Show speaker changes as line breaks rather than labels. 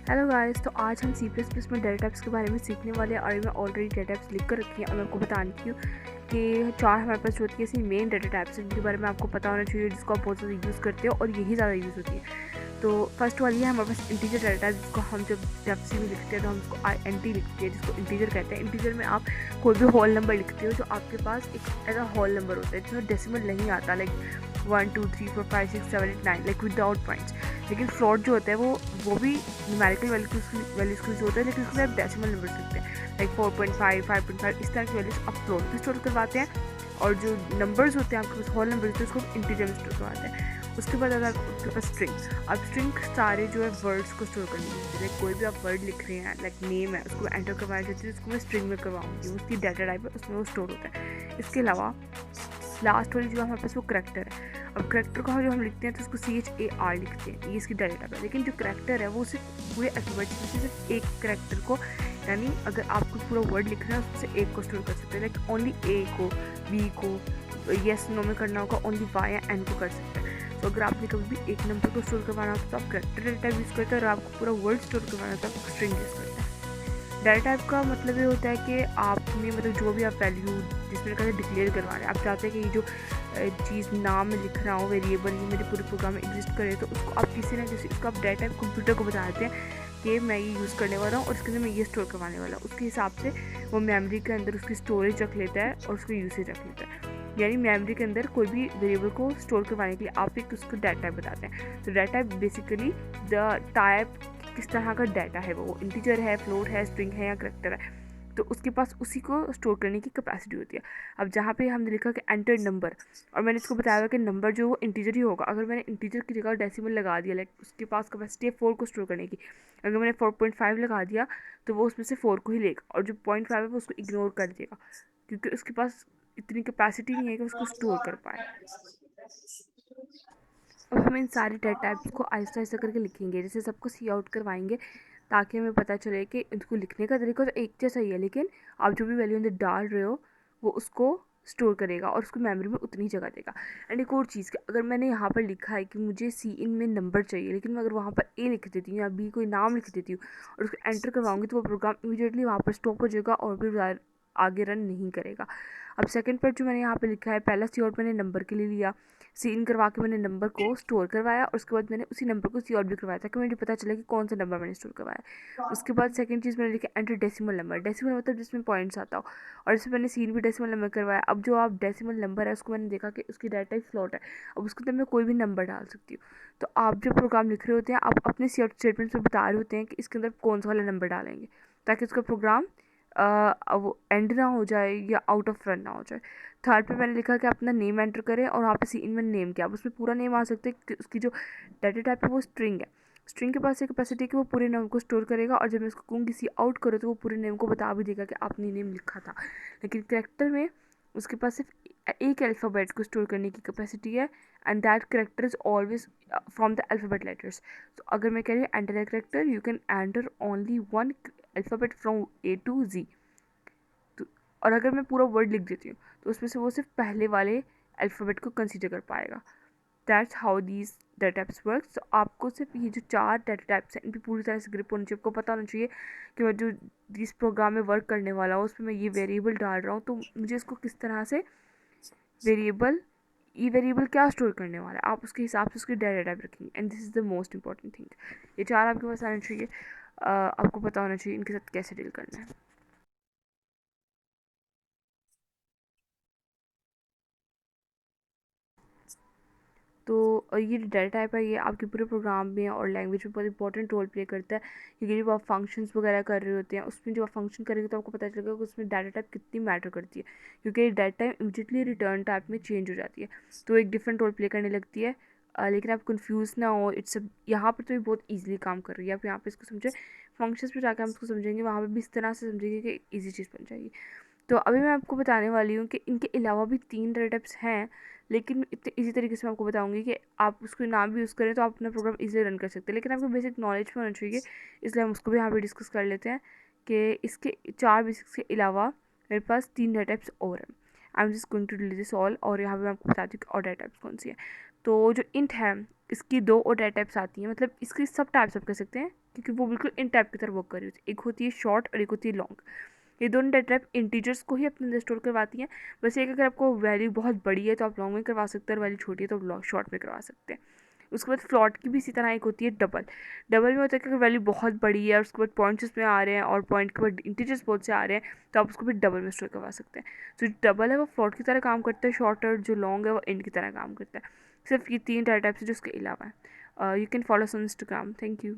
Hello guys, तो आज हम सी प्लस प्लस में डाटा टाइप्स के बारे में सीखने वाले हैं और मैं ऑलरेडी डाटा टाइप्स लिख कर रखी है और मैं आपको बताती हूँ कि 4 हमारे पास जो होती है ऐसी मेन डाटा टाइप्स हैं जिनके बारे में आपको पता होना चाहिए, जिसको आप बहुत ज़्यादा यूज़ करते हो और यही ज़्यादा यूज़ होती है। तो फर्स्ट वाली है हमारे पास इंटीजर डाटा टाइप, जिसको हम जब डेफसी में लिखते हैं तो हम उसको INT लिखते हैं, जिसको इंटीजर कहते हैं। इंटीजर में आप कोई भी होल नंबर लिखते हो जो आपके पास एक ऐसा होल नंबर होता है जिसमें डेसिमल नहीं आता, लाइक 1 2 3 4 5 6 7 8 9 लाइक विदाउट पॉइंट्स। लेकिन फ्लोट जो होता है वो भी न्यूमेरिकल वैल्यूज के होता है, लेकिन उसमें आप डेसिमल नंबर लिखते हैं, लाइक 4.5 5.5 इस तरह की वैल्यूज आप फ्लोट में स्टोर करवाते हैं। और जो नंबर्स होते हैं आपके पास होल नंबर होते हैं उसको इंटीजर में स्टोर करवाते हैं। उसके बाद अगर आपके पास स्ट्रिंग, अब स्ट्रिंग सारे जो है वर्ड्स को स्टोर करनी है, लाइक कोई भी आप वर्ड लिख रहे हैं, लाइक नेम है, उसको एंटर करवाना चाहते हैं, उसको मैं स्ट्रिंग में करवाऊंगी, उसकी डाटा टाइप है, उसमें वो स्टोर होता है। इसके अलावा लास्ट वाली जो हमारे पास वो करेक्टर है। अब करेक्टर को जो हम लिखते हैं तो उसको CHAR लिखते हैं, ये इसकी डाटा टाइप है। लेकिन जो करेक्टर है वो सिर्फ पूरे अल्फाबेट में सिर्फ एक करेक्टर को, यानी अगर आपको पूरा वर्ड लिख रहे हैं उसमें से एक को स्टोर कर सकते हैं, लाइक ओनली A को, B को येस नो में करना होगा, ओनली Y या N को कर सकते हैं। तो अगर आपने कभी भी एक नंबर को स्टोर करवाना होता तो आप करेक्टर डाटा टाइप यूज़ करते हैं, और आपको पूरा वर्ड स्टोर करवाना होता है तो आप स्ट्रिंग यूज़ करते हैं। डाटा टाइप का मतलब ये होता है कि आपने मतलब जो भी आप वैल्यू जिसमें कहा डिक्लेयर करवा रहे हैं, आप चाहते हैं कि ये जो चीज़ नाम में लिख रहा हूँ वेरिएबल, ये मेरे पूरे प्रोग्राम में एग्जिस्ट करे, तो उसको आप किसी ना किसी उसको आप डाटा टाइप कंप्यूटर को बता देते हैं कि मैं ये यूज़ करने वाला हूँ और इसके अंदर मैं ये स्टोर करवाने वाला हूँ। उसके हिसाब से वो मेमोरी के अंदर उसकी स्टोरेज रख लेता है और उसका यूसेज रख लेता है। यानी मेमोरी के अंदर कोई भी वेरिएबल को स्टोर करवाने के लिए आप एक उसको डाटा टाइप बताते हैं। तो data type basically the type किस तरह का डाटा है, वो इंटीजर है, फ्लोट है, स्ट्रिंग है या करेक्टर है, तो उसके पास उसी को स्टोर करने की कैपेसिटी होती है। अब जहाँ पे हमने लिखा कि एंटर नंबर, और मैंने इसको बताया कि नंबर जो वो इंटीजर ही होगा। अगर मैंने इंटीजर की जगह डेसिमल लगा दिया, लाइक उसके पास कैपेसिटी है 4 को स्टोर करने की, अगर मैंने 4.5 लगा दिया तो वो उसमें से 4 को ही लेगा, और जो 0.5 है वो उसको इग्नोर कर देगा, क्योंकि उसके पास इतनी कैपेसिटी नहीं है कि उसको स्टोर कर पाए। अब हम इन सारी डाटा टाइप्स को आहिस्ता आहिस्ता करके लिखेंगे, जैसे सबको सी आउट करवाएंगे, ताकि हमें पता चले कि इसको लिखने का तरीका तो एक जैसा ही है, लेकिन आप जो भी वैल्यू अंदर डाल रहे हो वो उसको स्टोर करेगा और उसको मेमोरी में उतनी जगह देगा। एंड एक और चीज़, अगर मैंने यहाँ पर लिखा है कि मुझे सी इन में नंबर चाहिए, लेकिन मैं अगर वहाँ पर ए लिख देती हूँ या बी कोई नाम लिख देती हूँ और उसको एंटर करवाऊँगी, तो वो प्रोग्राम इमीडिएटली वहाँ पर स्टॉप हो जाएगा और भी आगे रन नहीं करेगा। अब सेकंड पार्ट जो मैंने यहाँ पे लिखा है, पहला सी आउट मैंने नंबर के लिए लिया, सी इन करवा के मैंने नंबर को स्टोर करवाया, और उसके बाद मैंने उसी नंबर को सी आउट भी करवाया ताकि मुझे पता चला कि कौन सा नंबर मैंने स्टोर करवाया। उसके बाद सेकंड चीज़ मैंने लिखा एंटर डेसिमल नंबर, डेसिमल मतलब जिसमें पॉइंट्स आता हो, और इसमें मैंने सीन भी डेसिमल नंबर करवाया। अब जो आप डेसिमल नंबर है उसको मैंने देखा कि उसकी डाटा टाइप फ्लोट है, अब उसके अंदर मैं कोई भी नंबर डाल सकती हूँ। तो आप जो प्रोग्राम लिख रहे होते हैं, आप अपने सी आउट स्टेटमेंट में बता रहे होते हैं कि इसके अंदर कौन सा वाला नंबर डालेंगे, ताकि उसका प्रोग्राम वो एंड ना हो जाए या आउट ऑफ रन ना हो जाए। थर्ड पे मैंने लिखा कि अपना नेम एंटर करें, और वहाँ पे सी इन में नेम क्या, अब उसमें पूरा नेम आ सकता है कि उसकी जो डाटा टाइप है वो स्ट्रिंग है। स्ट्रिंग के पास एक कैपेसिटी है कि वो पूरे नेम को स्टोर करेगा, और जब मैं उसको कहूँगी सी आउट करो तो वो पूरे नेम को बता भी देगा कि आपने नेम लिखा था। लेकिन करेक्टर में उसके पास सिर्फ एक अल्फ़ाबेट को स्टोर करने की कैपेसिटी है, and that character is always from the alphabet letters. तो अगर मैं कह रही हूँ enter a character, you can enter only one alphabet from A to Z। तो और अगर मैं पूरा वर्ड लिख देती हूँ तो उसमें से वो सिर्फ पहले वाले अल्फ़ाबेट को कंसीडर कर पाएगा। That's how these data types work. तो आपको सिर्फ ये जो 4 डाटा टाइप्स हैं इन पर पूरी तरह से ग्रिप होनी चाहिए, आपको पता होना चाहिए कि मैं जो जिस प्रोग्राम में वर्क करने वाला हूँ उसमें मैं ये वेरिएबल डाल रहा हूँ, तो मुझे इसको किस तरह से वेरिएबल ये वेरिएबल क्या स्टोर करने वाला है, आप उसके हिसाब से उसकी डाटा टाइप रखेंगे। And this is the most important thing. ये 4 आपके पास आना चाहिए, आपको पता होना चाहिए इनके साथ कैसे डील करना है। तो ये जो डाटा टाइप है ये आपके पूरे प्रोग्राम में और लैंग्वेज में बहुत इंपॉर्टेंट रोल प्ले करता है, क्योंकि जब आप फंक्शंस वगैरह कर रहे होते हैं उसमें जब आप फंक्शन करेंगे तो आपको पता चलेगा कि उसमें डाटा टाइप कितनी मैटर करती है, क्योंकि data type immediately return type में चेंज हो जाती है, तो एक डिफरेंट रोल प्ले करने लगती है। लेकिन आप कंफ्यूज ना हो, इट्स यहाँ पर तो ये बहुत ईजिली काम कर रही है, आप यहाँ पे इसको समझे, फंक्शंस पे जाकर हम इसको समझेंगे, वहाँ पे भी इस तरह से समझेंगे कि ईजी चीज़ बन जाएगी। तो अभी मैं आपको बताने वाली हूँ कि इनके अलावा भी 3 डाटा टाइप्स हैं, लेकिन इतने इसी तरीके से मैं आपको बताऊंगी कि आप उसको ना भी यूज़ करें तो आप अपना प्रोग्राम इजीली रन कर सकते हैं, लेकिन आपको बेसिक नॉलेज में होना चाहिए, इसलिए हम उसको भी यहाँ पे डिस्कस कर लेते हैं कि इसके 4 बेसिक्स के अलावा मेरे पास 3 डाटा टाइप्स और हैं। I am just going to delete this all, और यहाँ पे मैं आपको बताती हूँ कि और डाटा टाइप्स कौन सी है। तो जो इंट है, इसकी 2 और डाटा टाइप्स आती हैं, मतलब इसकी सब टाइप्स आप कह सकते हैं, क्योंकि वो बिल्कुल इन टाइप की तरह वर्क कर रही होती है। एक होती है शॉर्ट और एक होती है लॉन्ग। ये दोनों डाटा टाइप इंटीजर्स को ही अपने अंदर स्टोर करवाती हैं। बस एक अगर आपको वैल्यू बहुत बड़ी है तो आप लॉन्ग में करवा सकते हैं, और वैल्यू छोटी है तो आप शॉर्ट में करवा सकते हैं। उसके बाद फ्लॉट की भी इसी तरह एक होती है डबल। डबल में होता है कि अगर वैल्यू बहुत बड़ी है और उसके बाद पॉइंट्स उसमें आ रहे हैं और पॉइंट के बाद इंटीजर्स बहुत से आ रहे हैं, तो आप उसको भी डबल में स्टोर करवा सकते हैं। तो जो डबल है वो फ्लॉट की तरह काम करता है, शॉर्ट, और जो लॉन्ग है वो इंट की तरह काम करता है। सिर्फ ये 3 डाटा टाइप्स है जो उसके अलावा है। You can follow us on Instagram. Thank you.